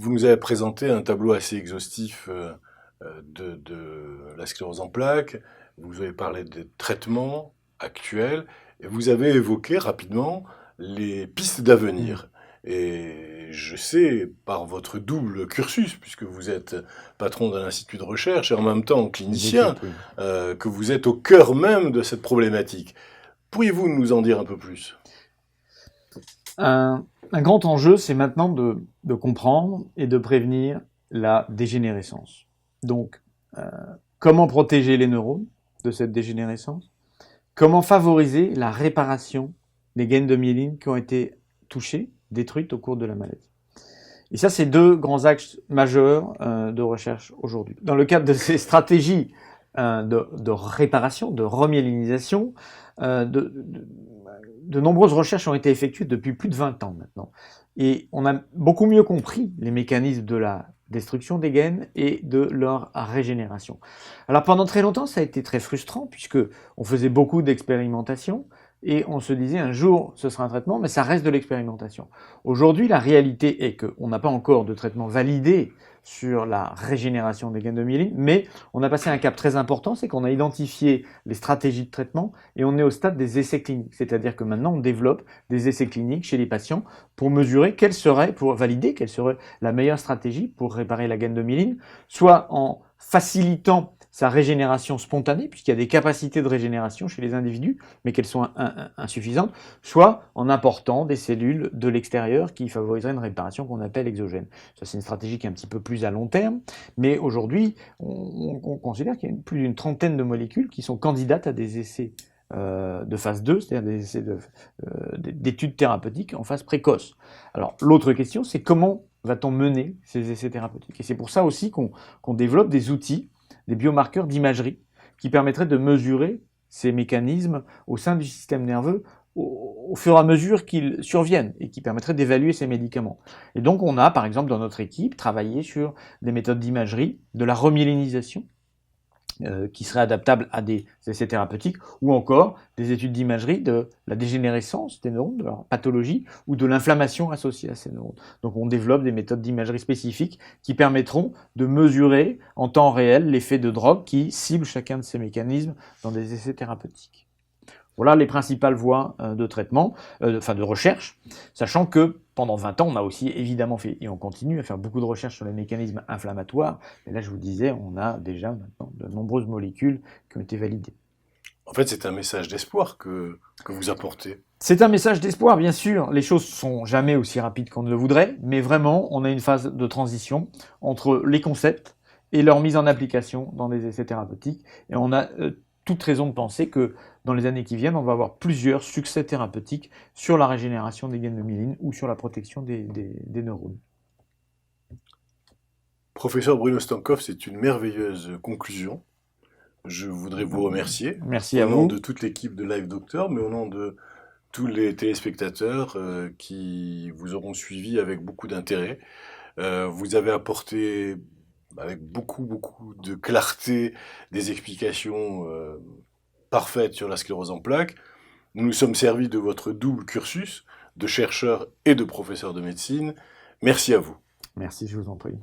Vous nous avez présenté un tableau assez exhaustif de la sclérose en plaques. Vous avez parlé des traitements actuels et vous avez évoqué rapidement les pistes Mm. d'avenir. Et je sais, par votre double cursus, puisque vous êtes patron d'un institut de recherche et en même temps Des clinicien, équipes, oui. que vous êtes au cœur même de cette problématique. Pourriez-vous nous en dire un peu plus? Un grand enjeu, c'est maintenant de comprendre et de prévenir la dégénérescence. Donc, euh, comment protéger les neurones de cette dégénérescence? Comment favoriser la réparation des gaines de myéline qui ont été touchées, détruites au cours de la maladie? Et ça, c'est deux grands axes majeurs de recherche aujourd'hui. Dans le cadre de ces stratégies de réparation, de remyélinisation, euh, de, de, de nombreuses recherches ont été effectuées depuis plus de 20 ans maintenant. Et on a beaucoup mieux compris les mécanismes de la destruction des gaines et de leur régénération. Alors pendant très longtemps, ça a été très frustrant puisque on faisait beaucoup d'expérimentations et on se disait un jour ce sera un traitement, mais ça reste de l'expérimentation. Aujourd'hui, la réalité est qu'on n'a pas encore de traitement validé sur la régénération des gaines de myéline, mais on a passé un cap très important, c'est qu'on a identifié les stratégies de traitement et on est au stade des essais cliniques. C'est-à-dire que maintenant, on développe des essais cliniques chez les patients pour mesurer pour valider quelle serait la meilleure stratégie pour réparer la gaine de myéline, soit en facilitant sa régénération spontanée, puisqu'il y a des capacités de régénération chez les individus, mais qu'elles sont insuffisantes, soit en important des cellules de l'extérieur qui favoriseraient une réparation qu'on appelle exogène. Ça, c'est une stratégie qui est un petit peu plus à long terme, mais aujourd'hui, on considère qu'il y a plus d'une trentaine de molécules qui sont candidates à des essais de phase 2, c'est-à-dire des essais d'études thérapeutiques en phase précoce. Alors, l'autre question, c'est comment va-t-on mener ces essais thérapeutiques? Et c'est pour ça aussi qu'on développe des outils, des biomarqueurs d'imagerie qui permettraient de mesurer ces mécanismes au sein du système nerveux au fur et à mesure qu'ils surviennent et qui permettraient d'évaluer ces médicaments. Et donc on a, par exemple, dans notre équipe, travaillé sur des méthodes d'imagerie, de la remyélinisation, qui seraient adaptables à des essais thérapeutiques, ou encore des études d'imagerie de la dégénérescence des neurones, de leur pathologie, ou de l'inflammation associée à ces neurones. Donc on développe des méthodes d'imagerie spécifiques qui permettront de mesurer en temps réel l'effet de drogue qui cible chacun de ces mécanismes dans des essais thérapeutiques. Voilà les principales voies de traitement, enfin de recherche, sachant que pendant 20 ans, on a aussi évidemment fait, et on continue à faire beaucoup de recherches sur les mécanismes inflammatoires. Et là, je vous disais, on a déjà maintenant de nombreuses molécules qui ont été validées. En fait, c'est un message d'espoir que vous apportez. C'est un message d'espoir, bien sûr. Les choses sont jamais aussi rapides qu'on ne le voudrait, mais vraiment, on a une phase de transition entre les concepts et leur mise en application dans des essais thérapeutiques. Et on a toute raison de penser que dans les années qui viennent, on va avoir plusieurs succès thérapeutiques sur la régénération des gaines de myéline ou sur la protection des neurones. Professeur Bruno Stankov, c'est une merveilleuse conclusion. Je voudrais vous remercier Merci au à nom de vous. toute l'équipe de Live Doctor, mais au nom de tous les téléspectateurs qui vous auront suivi avec beaucoup d'intérêt. Vous avez apporté avec beaucoup de clarté des explications parfaites sur la sclérose en plaques. Nous nous sommes servis de votre double cursus de chercheur et de professeur de médecine. Merci à vous. Merci, je vous en prie.